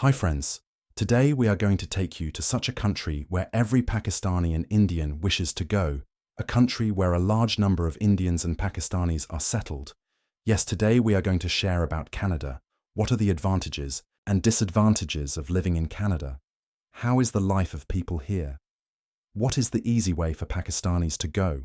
Hi friends, today we are going to take you to such a country where every Pakistani and Indian wishes to go, a country where a large number of Indians and Pakistanis are settled. Yes, today we are going to share about Canada. What are the advantages and disadvantages of living in Canada? How is the life of people here? What is the easy way for Pakistanis to go?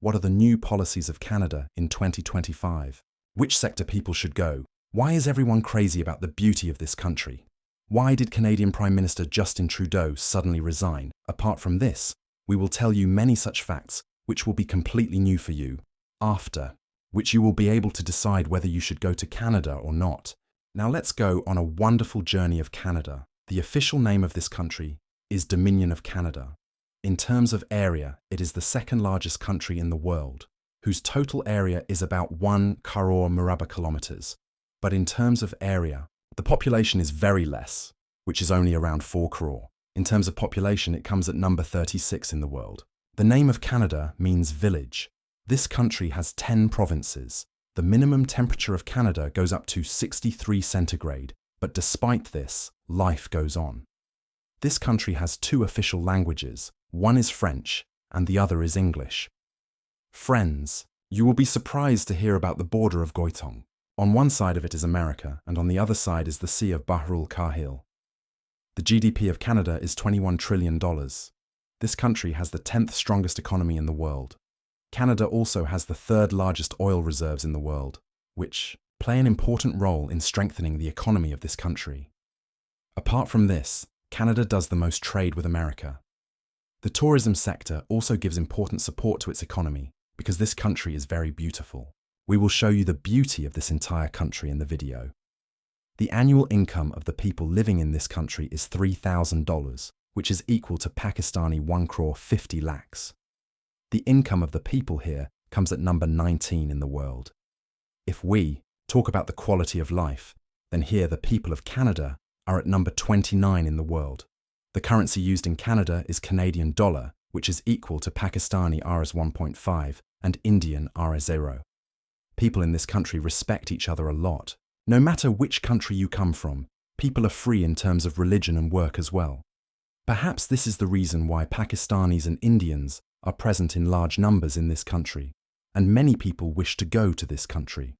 What are the new policies of Canada in 2025? Which sector people should go? Why is everyone crazy about the beauty of this country? Why did Canadian Prime Minister Justin Trudeau suddenly resign? Apart from this, we will tell you many such facts which will be completely new for you, after which you will be able to decide whether you should go to Canada or not. Now let's go on a wonderful journey of Canada. The official name of this country is Dominion of Canada. In terms of area, it is the second largest country in the world, whose total area is about 1 crore Marabba kilometers. But in terms of area, the population is very less, which is only around 4 crore. In terms of population, it comes at number 36 in the world. The name of Canada means village. This country has 10 provinces. The minimum temperature of Canada goes up to 63 centigrade, but despite this, life goes on. This country has 2 official languages. One is French, and the other is English. Friends, you will be surprised to hear about the border of Goitong. On one side of it is America, and on the other side is the Sea of Bahrul Kahil. The GDP of Canada is $21 trillion. This country has the 10th strongest economy in the world. Canada also has the 3rd largest oil reserves in the world, which play an important role in strengthening the economy of this country. Apart from this, Canada does the most trade with America. The tourism sector also gives important support to its economy because this country is very beautiful. We will show you the beauty of this entire country in the video. The annual income of the people living in this country is $3,000, which is equal to Pakistani 1 crore 50 lakhs. The income of the people here comes at number 19 in the world. If we talk about the quality of life, then here the people of Canada are at number 29 in the world. The currency used in Canada is Canadian dollar, which is equal to Pakistani Rs 1.5 and Indian Rs 0. People in this country respect each other a lot. No matter which country you come from, people are free in terms of religion and work as well. Perhaps this is the reason why Pakistanis and Indians are present in large numbers in this country, and many people wish to go to this country.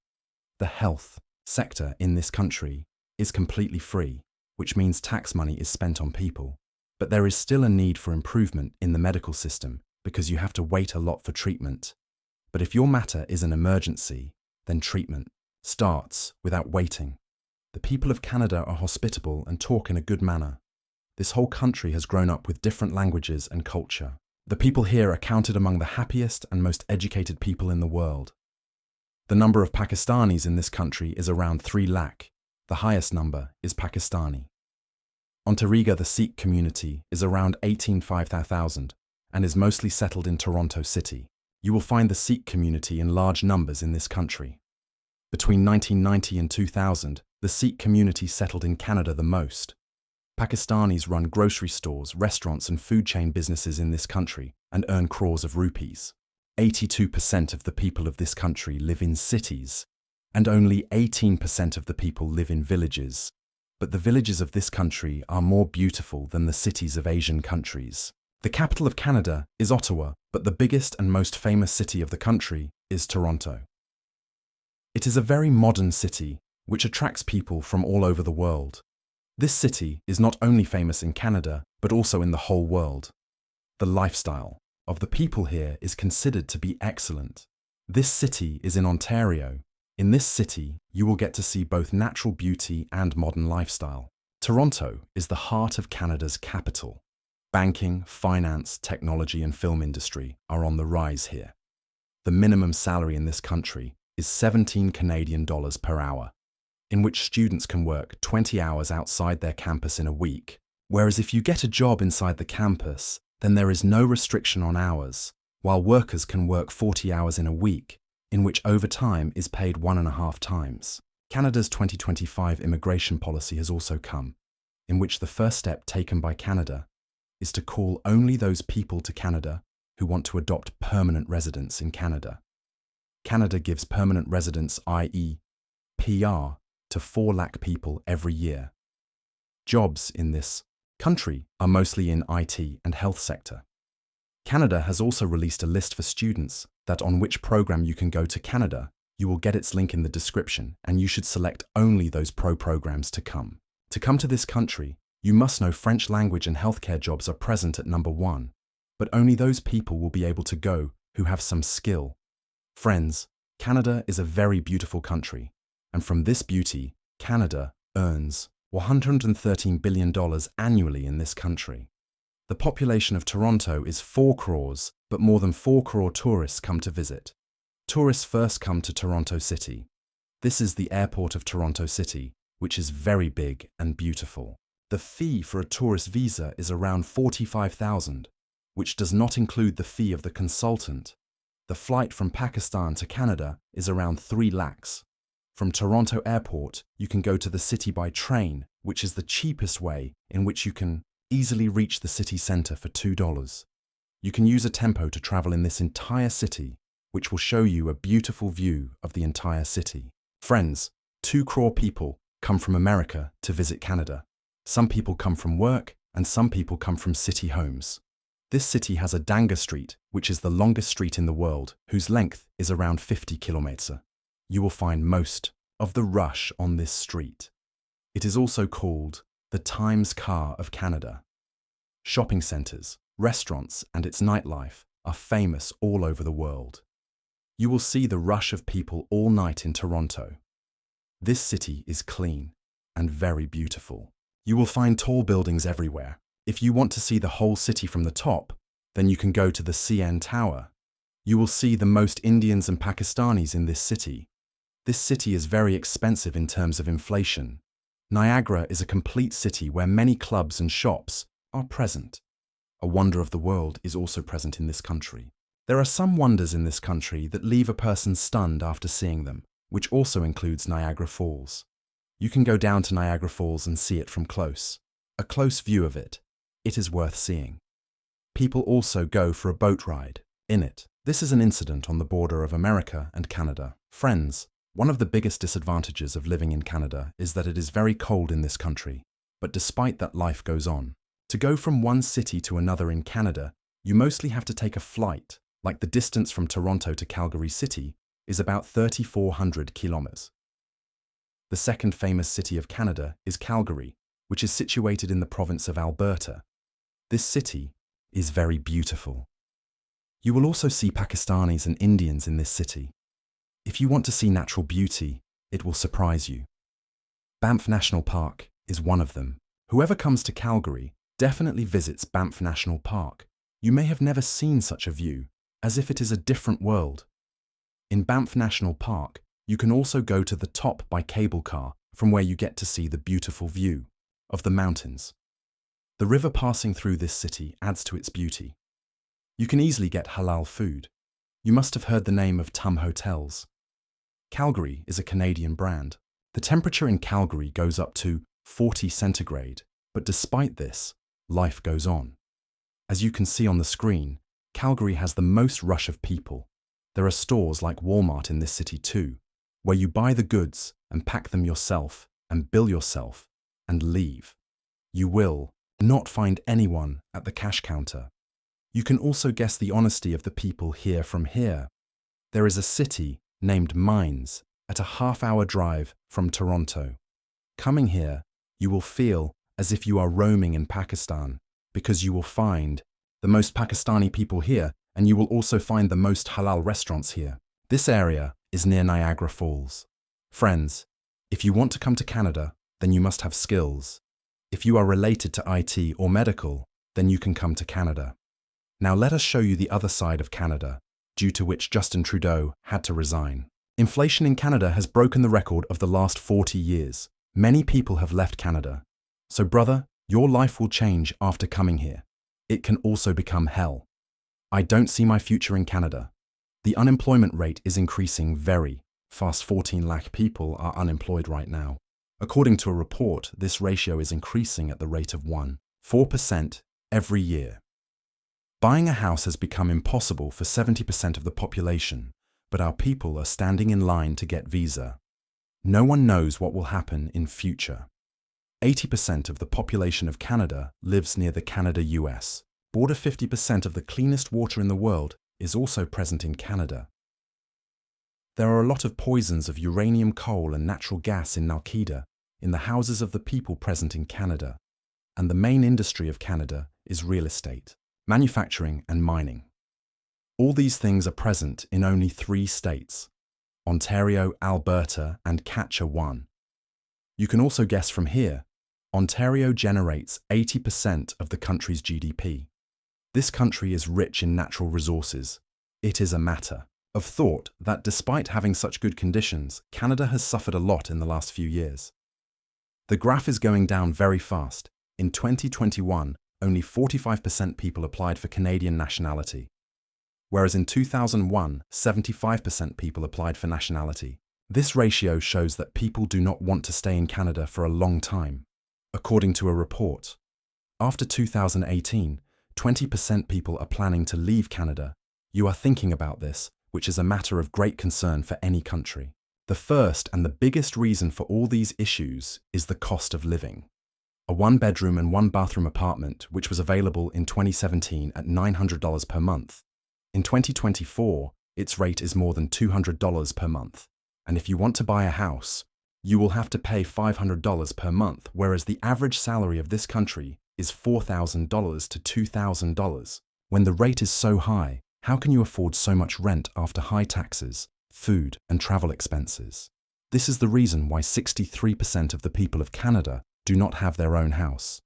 The health sector in this country is completely free, which means tax money is spent on people. But there is still a need for improvement in the medical system because you have to wait a lot for treatment. But if your matter is an emergency, then treatment starts without waiting. The people of Canada are hospitable and talk in a good manner. This whole country has grown up with different languages and culture. The people here are counted among the happiest and most educated people in the world. The number of Pakistanis in this country is around 3 lakh. The highest number is Pakistani. Ontario, the Sikh community, is around 5,000 and is mostly settled in Toronto City. You will find the Sikh community in large numbers in this country. Between 1990 and 2000, the Sikh community settled in Canada the most. Pakistanis run grocery stores, restaurants and food chain businesses in this country and earn crores of rupees. 82% of the people of this country live in cities, and only 18% of the people live in villages. But the villages of this country are more beautiful than the cities of Asian countries. The capital of Canada is Ottawa, but the biggest and most famous city of the country is Toronto. It is a very modern city, which attracts people from all over the world. This city is not only famous in Canada, but also in the whole world. The lifestyle of the people here is considered to be excellent. This city is in Ontario. In this city, you will get to see both natural beauty and modern lifestyle. Toronto is the heart of Canada's capital. Banking, finance, technology and film industry are on the rise here. The minimum salary in this country is 17 Canadian dollars per hour, in which students can work 20 hours outside their campus in a week, whereas if you get a job inside the campus, then there is no restriction on hours, while workers can work 40 hours in a week, in which overtime is paid 1.5 times. Canada's 2025 immigration policy has also come, in which the first step taken by Canada is to call only those people to Canada who want to adopt permanent residence in Canada. Canada gives permanent residence, i.e. PR, to 4 lakh people every year. Jobs in this country are mostly in IT and health sector. Canada has also released a list for students that on which program you can go to Canada. You will get its link in the description, and you should select only those programs to come. To come to this country, you must know French language, and healthcare jobs are present at number 1. But only those people will be able to go who have some skill. Friends, Canada is a very beautiful country, and from this beauty, Canada earns $113 billion annually in this country. The population of Toronto is 4 crores, but more than 4 crore tourists come to visit. Tourists first come to Toronto City. This is the airport of Toronto City, which is very big and beautiful. The fee for a tourist visa is around $45,000, which does not include the fee of the consultant. The flight from Pakistan to Canada is around 3 lakhs. From Toronto Airport, you can go to the city by train, which is the cheapest way in which you can easily reach the city centre for $2. You can use a tempo to travel in this entire city, which will show you a beautiful view of the entire city. Friends, 2 crore people come from America to visit Canada. Some people come from work, and some people come from city homes. This city has a Danga Street, which is the longest street in the world, whose length is around 50 kilometers. You will find most of the rush on this street. It is also called the Times Car of Canada. Shopping centres, restaurants, and its nightlife are famous all over the world. You will see the rush of people all night in Toronto. This city is clean and very beautiful. You will find tall buildings everywhere. If you want to see the whole city from the top, then you can go to the CN Tower. You will see the most Indians and Pakistanis in this city. This city is very expensive in terms of inflation. Niagara is a complete city where many clubs and shops are present. A wonder of the world is also present in this country. There are some wonders in this country that leave a person stunned after seeing them, which also includes Niagara Falls. You can go down to Niagara Falls and see it from close. A close view of it. It is worth seeing. People also go for a boat ride in it. This is an incident on the border of America and Canada. Friends, one of the biggest disadvantages of living in Canada is that it is very cold in this country, but despite that, life goes on. To go from one city to another in Canada, you mostly have to take a flight, like the distance from Toronto to Calgary City is about 3,400 kilometers. The second famous city of Canada is Calgary, which is situated in the province of Alberta. This city is very beautiful. You will also see Pakistanis and Indians in this city. If you want to see natural beauty, it will surprise you. Banff National Park is one of them. Whoever comes to Calgary definitely visits Banff National Park. You may have never seen such a view, as if it is a different world. In Banff National Park, you can also go to the top by cable car, from where you get to see the beautiful view of the mountains. The river passing through this city adds to its beauty. You can easily get halal food. You must have heard the name of Tum Hotels. Calgary is a Canadian brand. The temperature in Calgary goes up to 40 centigrade, but despite this, life goes on. As you can see on the screen, Calgary has the most rush of people. There are stores like Walmart in this city too, where you buy the goods and pack them yourself and bill yourself and leave. You will not find anyone at the cash counter. You can also guess the honesty of the people here from here. There is a city named Mines at a half-hour drive from Toronto. Coming here, you will feel as if you are roaming in Pakistan, because you will find the most Pakistani people here, and you will also find the most halal restaurants here. This area is near Niagara Falls. Friends, if you want to come to Canada, then you must have skills. If you are related to IT or medical, then you can come to Canada. Now let us show you the other side of Canada, due to which Justin Trudeau had to resign. Inflation in Canada has broken the record of the last 40 years. Many people have left Canada. So brother, your life will change after coming here. It can also become hell. I don't see my future in Canada. The unemployment rate is increasing very fast. 14 lakh people are unemployed right now. According to a report, this ratio is increasing at the rate of 4% every year. Buying a house has become impossible for 70% of the population, but our people are standing in line to get visa. No one knows what will happen in future. 80% of the population of Canada lives near the Canada-US border. 50% of the cleanest water in the world is also present in Canada. There are a lot of poisons of uranium, coal and natural gas in Nalkida, in the houses of the people present in Canada, and the main industry of Canada is real estate, manufacturing and mining. All these things are present in only 3 states: Ontario, Alberta and Saskatchewan. You can also guess from here, Ontario generates 80% of the country's GDP. This country is rich in natural resources. It is a matter of thought that despite having such good conditions, Canada has suffered a lot in the last few years. The graph is going down very fast. In 2021, only 45% people applied for Canadian nationality, whereas in 2001, 75% people applied for nationality. This ratio shows that people do not want to stay in Canada for a long time. According to a report, after 2018, 20% people are planning to leave Canada. You are thinking about this, which is a matter of great concern for any country. The first and the biggest reason for all these issues is the cost of living. A 1-bedroom and 1-bathroom apartment, which was available in 2017 at $900 per month. In 2024, its rate is more than $200 per month. And if you want to buy a house, you will have to pay $500 per month, whereas the average salary of this country is $4,000 to $2,000. When the rate is so high, how can you afford so much rent after high taxes, food and travel expenses? This is the reason why 63% of the people of Canada do not have their own house.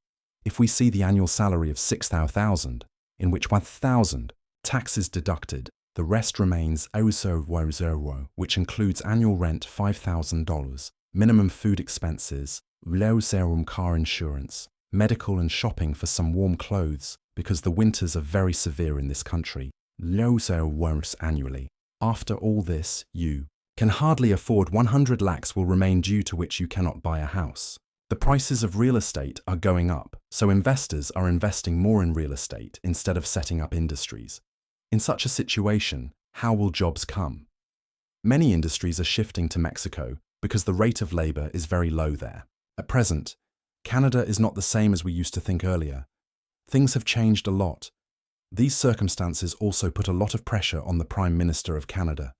If we see the annual salary of $6,000, in which $1,000 taxes deducted, the rest remains $0,000, which includes annual rent $5,000, minimum food expenses, $0,000 car insurance, medical and shopping for some warm clothes, because the winters are very severe in this country, $0,000 annually. After all this, you can hardly afford 100 lakhs will remain due to which you cannot buy a house. The prices of real estate are going up, so investors are investing more in real estate instead of setting up industries. In such a situation, how will jobs come? Many industries are shifting to Mexico because the rate of labor is very low there. At present, Canada is not the same as we used to think earlier. Things have changed a lot. These circumstances also put a lot of pressure on the Prime Minister of Canada.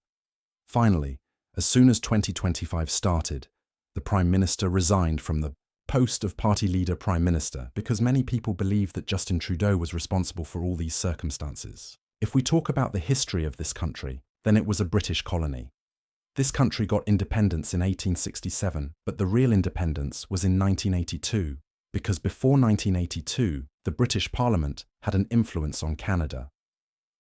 Finally, as soon as 2025 started, the Prime Minister resigned from the post of party leader Prime Minister because many people believe that Justin Trudeau was responsible for all these circumstances. If we talk about the history of this country, then it was a British colony. This country got independence in 1867, but the real independence was in 1982, because before 1982, the British Parliament had an influence on Canada.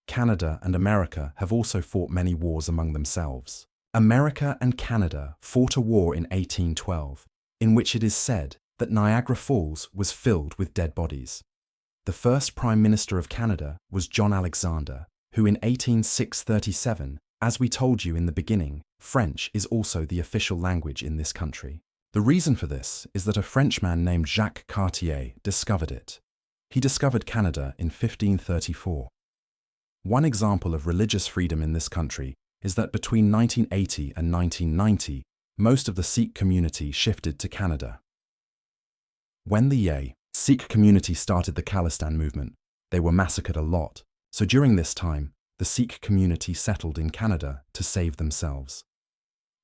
Canada and America have also fought many wars among themselves. America and Canada fought a war in 1812, in which it is said that Niagara Falls was filled with dead bodies. The first Prime Minister of Canada was John Alexander, who in 1837, as we told you in the beginning, French is also the official language in this country. The reason for this is that a Frenchman named Jacques Cartier discovered it. He discovered Canada in 1534. One example of religious freedom in this country is that between 1980 and 1990, most of the Sikh community shifted to Canada. When the Sikh community started the Khalistan movement, they were massacred a lot, so during this time, the Sikh community settled in Canada to save themselves.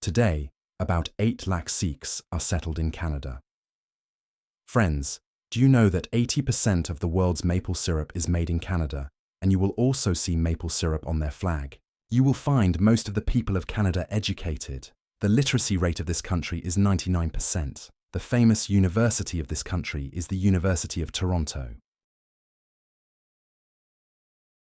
Today, about 8 lakh Sikhs are settled in Canada. Friends, do you know that 80% of the world's maple syrup is made in Canada, and you will also see maple syrup on their flag? You will find most of the people of Canada educated. The literacy rate of this country is 99%. The famous university of this country is the University of Toronto.